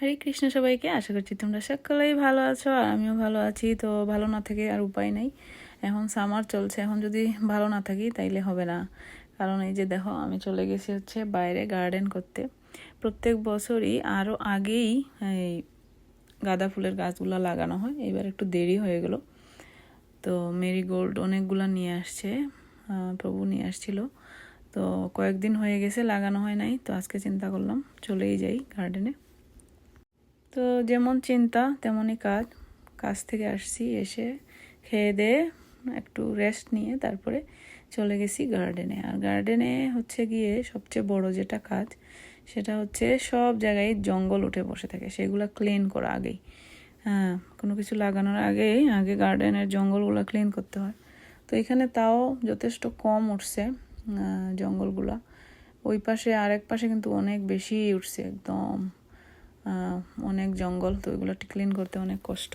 হরে কৃষ্ণ সবাইকে। আশা করছি তোমরা সকলেই ভালো আছো আর আমিও ভালো আছি। তো ভালো না থেকে আর উপায় নেই, এখন সামার চলছে, এখন যদি ভালো না থাকি তাইলে হবে না। কারণ এই যে দেখো, আমি চলে গেছি হচ্ছে বাইরে গার্ডেন করতে। প্রত্যেক বছরই আরও আগেই এই গাঁদা ফুলের গাছগুলো লাগানো হয়, এবার একটু দেরি হয়ে গেল। তো মেরিগোল্ড অনেকগুলো নিয়ে আসছে, প্রভু নিয়ে আসছিল। তো কয়েকদিন হয়ে গেছে লাগানো হয় নাই, তো আজকে চিন্তা করলাম চলেই যাই গার্ডেনে। তো যেমন চিন্তা তেমনই কাজ থেকে আসছি, এসে খেয়ে দিয়ে একটু রেস্ট নিয়ে তারপরে চলে গেছি গার্ডেনে। আর গার্ডেনে হচ্ছে গিয়ে সবচেয়ে বড় যেটা কাজ, সেটা হচ্ছে সব জায়গায় জঙ্গল উঠে বসে থাকে, সেগুলো ক্লিন করা আগেই। হ্যাঁ, কোনো কিছু লাগানোর আগে গার্ডেনের জঙ্গলগুলো ক্লিন করতে হয়। তো এখানে তাও যথেষ্ট কম উঠছে জঙ্গলগুলা। ওই পাশে আরেক পাশে কিন্তু অনেক বেশি উঠছে, একদম অনেক জঙ্গল। তো এগুলো ক্লিন করতে অনেক কষ্ট।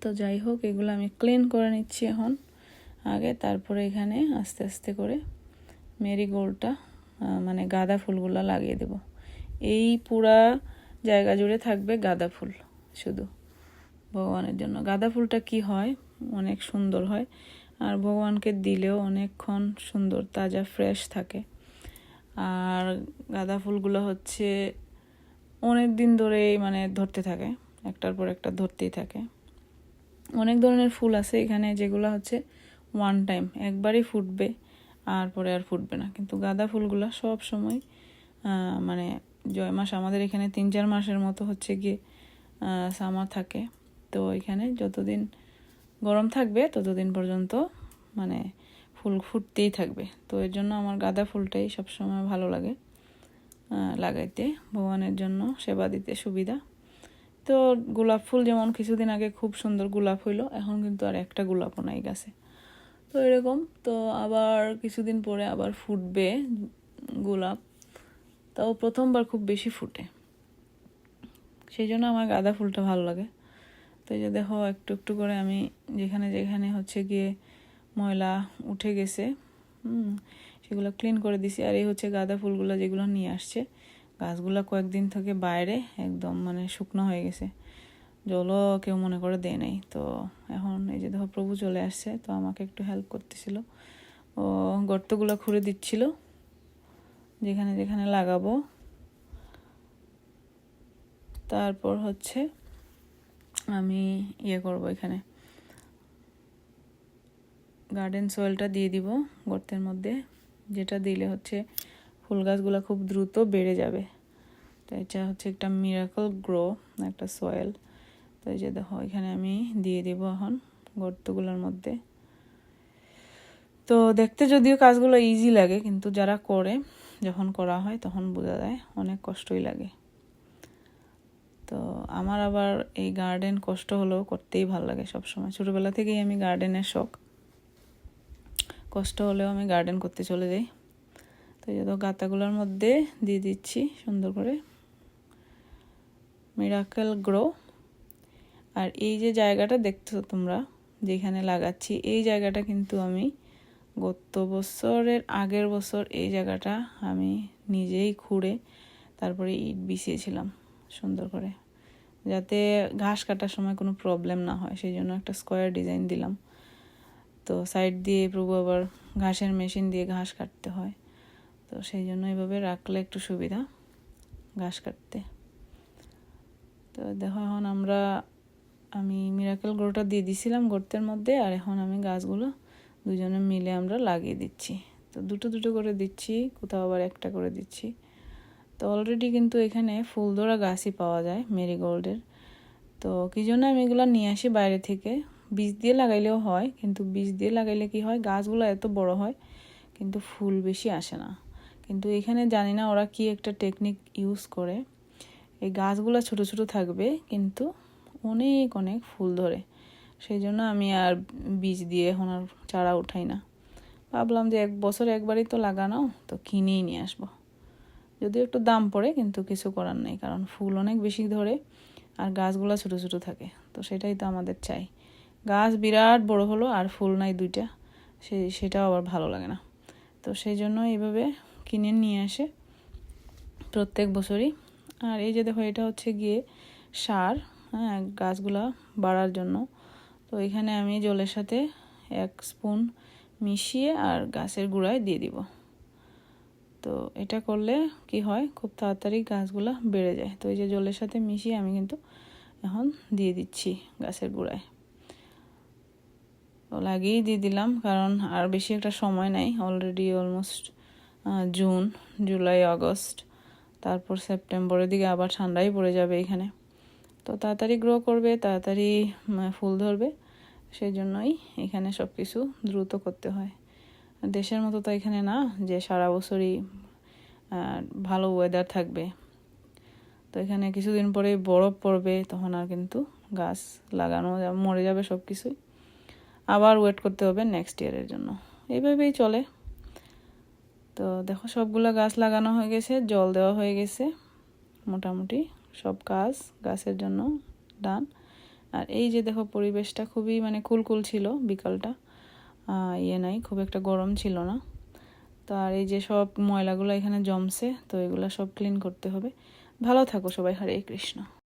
তো যাই হোক, এগুলো আমি ক্লিন করে নিচ্ছি এখন আগে, তারপরে এখানে আস্তে আস্তে করে মেরিগোল্ডটা মানে গাঁদা ফুলগুলো লাগিয়ে দেব। এই পুরা জায়গা জুড়ে থাকবে গাঁদা ফুল শুধু ভগবানের জন্য। গাঁদা ফুলটা কি হয়, অনেক সুন্দর হয়, আর ভগবানকে দিলেও অনেকক্ষণ সুন্দর তাজা ফ্রেশ থাকে। আর গাঁদা ফুলগুলো হচ্ছে অনেক দিন ধরেই মানে ধরতে থাকে, একটার পর একটা ধরতেই থাকে। অনেক ধরনের ফুল আছে এখানে যেগুলো হচ্ছে ওয়ান টাইম একবারই ফুটবে, আর পরে আর ফুটবে না। কিন্তু গাঁদা ফুলগুলো সব সময় মানে জয় মাস, আমাদের এখানে 3-4 মাসের মতো হচ্ছে গিয়ে সামার থাকে। তো এখানে যতদিন গরম থাকবে ততদিন পর্যন্ত মানে ফুল ফুটতেই থাকবে। তো এর জন্য আমার গাঁদা ফুলটাই সবসময় ভালো লাগে লাগাইতে, ভগবানের জন্য সেবা দিতে সুবিধা। তো গোলাপ ফুল যেমন কিছুদিন আগে খুব সুন্দর গোলাপ হইলো, এখন কিন্তু আর একটা গোলাপও নাই গাছে। তো এরকম, তো আবার কিছুদিন পরে আবার ফুটবে গোলাপ, তাও প্রথমবার খুব বেশি ফুটে, সেই জন্য আমার গাঁদা ফুলটা ভালো লাগে। তো এই যে দেখো, একটু একটু করে আমি যেখানে যেখানে হচ্ছে গিয়ে ময়লা উঠে গেছে সেগুলো ক্লিন করে দিছি। আর এই হচ্ছে গাঁদা ফুলগুলো যেগুলো নিয়ে আসছে, গাছগুলো কয়েকদিন থেকে বাইরে একদম মানে শুকনো হয়ে গেছে, জলও কেউ মনে করে দেয় নাই। তো এখন এই যে দেখো, প্রভু চলে আসছে, তো আমাকে একটু হেল্প করতেছিল, ও গর্তগুলো খুঁড়ে দিচ্ছিল যেখানে যেখানে লাগাবো। তারপর হচ্ছে আমি করব, এখানে গার্ডেন সয়েলটা দিয়ে দিব গর্তের মধ্যে, যেটা দিলে হচ্ছে ফুল গাছগুলো খুব দ্রুত বেড়ে যাবে। তো এটা হচ্ছে একটা মিরাকল গ্রো একটা সয়েল। তো এই যে দেখো, এখানে আমি দিয়ে দেব এখন গর্তগুলোর মধ্যে। তো দেখতে যদিও কাজগুলো ইজি লাগে, কিন্তু যারা করে, যখন করা হয় তখন বোঝা যায় অনেক কষ্টই লাগে। তো আমার আবার এই গার্ডেন কষ্ট হলেও করতেই ভালো লাগে সবসময়, ছোটোবেলা থেকেই আমি গার্ডেনের শখ, কষ্ট হলেও আমি গার্ডেন করতে চলে যাই। তো এই যে গাঁতাগুলোর মধ্যে দিয়ে দিচ্ছি সুন্দর করে মিরাকেল গ্রো। আর এই যে জায়গাটা দেখছো তোমরা যেখানে লাগাচ্ছি, এই জায়গাটা কিন্তু আমি গত বছরের আগের বছর এই জায়গাটা আমি নিজেই খুঁড়ে তারপরে ইট বিছিয়েছিলাম সুন্দর করে, যাতে ঘাস কাটার সময় কোনো প্রবলেম না হয়, সেই জন্য একটা স্কোয়ার ডিজাইন দিলাম। তো সাইড দিয়ে প্রভু আবার ঘাসের মেশিন দিয়ে ঘাস কাটতে হয়, তো সেই জন্য এইভাবে রাখলে একটু সুবিধা ঘাস কাটতে। তো দেখো, এখন আমি মিরাকেল গ্রোটা দিয়ে দিছিলাম গর্তের মধ্যে, আর এখন আমি গাছগুলো দুজনে মিলে আমরা লাগিয়ে দিচ্ছি। তো দুটো দুটো করে দিচ্ছি, কোথাও আবার একটা করে দিচ্ছি। তো অলরেডি কিন্তু এখানে ফুল ধরা গাছই পাওয়া যায় মেরিগোল্ডের। তো কী জন্য আমি এগুলো নিয়ে আসি বাইরে থেকে, বীজ দিয়ে লাগাইলেও হয়, কিন্তু বীজ দিয়ে লাগাইলে কি হয়, গাছগুলো এত বড় হয় কিন্তু ফুল বেশি আসে না। কিন্তু এখানে জানি না ওরা কি একটা টেকনিক ইউজ করে, এই গাছগুলো ছোট ছোট থাকবে কিন্তু অনেক অনেক ফুল ধরে। সেই জন্য আমি আর বীজ দিয়ে এখন আর চারা উঠাই না, ভাবলাম যে 1 বছর একবারই তো লাগানো, তো কিনেই নিয়ে আসবো। যদিও একটু দাম পড়ে, কিন্তু কিছু করার নেই, কারণ ফুল অনেক বেশি ধরে আর গাছগুলো ছোট ছোট থাকে। তো সেটাই তো আমাদের চাই, গাছ বিরাট বড় হলো আর ফুল নাই 2টা, সেটাও আবার ভালো লাগে না। তো সেই জন্য এইভাবে কিনে নিয়ে আসে প্রত্যেক বছরই আর এই যে দেখো এটা হচ্ছে গিয়ে সার, হ্যাঁ, গাছগুলা বাড়ার জন্য। তো এখানে আমি জলের সাথে 1 স্পুন মিশিয়ে আর গাছের গোড়ায় দিয়ে দিব। তো এটা করলে কি হয়, খুব তাড়াতাড়ি গাছগুলা বেড়ে যায়। তো এই যে জলের সাথে মিশিয়ে আমি কিন্তু এখন দিয়ে দিচ্ছি গাছের গোড়ায়। তো লাগিয়েই দিয়ে দিলাম, কারণ আর বেশি একটা সময় নাই। Already almost June, July, August, তারপর সেপ্টেম্বরের দিকে আবার ঠান্ডাই পড়ে যাবে এখানে। তো তাড়াতাড়ি গ্রো করবে, তাড়াতাড়ি ফুল ধরবে, সেই জন্যই এখানে সব কিছু দ্রুত করতে হয়। দেশের মতো তো এখানে না যে সারা বছরই ভালো ওয়েদার থাকবে। তো এখানে কিছুদিন পরে বরফ পড়বে, তখন আর কিন্তু গাছ লাগানো মরে যাবে সব কিছুই, আবার ওয়েট করতে হবে নেক্সট ইয়ারের জন্য। এইভাবেই চলে। তো দেখো সবগুলো গাছ লাগানো হয়ে গেছে, জল দেওয়া হয়ে গেছে, মোটামুটি সব কাজ গাছের জন্য ডান। আর এই যে দেখো পরিবেশটা খুবই কুলকুল ছিল বিকালটা, নাই, খুব একটা গরম ছিল না। তো আর এই যে সব ময়লাগুলো এখানে জমছে, তো এগুলো সব ক্লিন করতে হবে। ভালো থাকো সবাই, হরে কৃষ্ণ।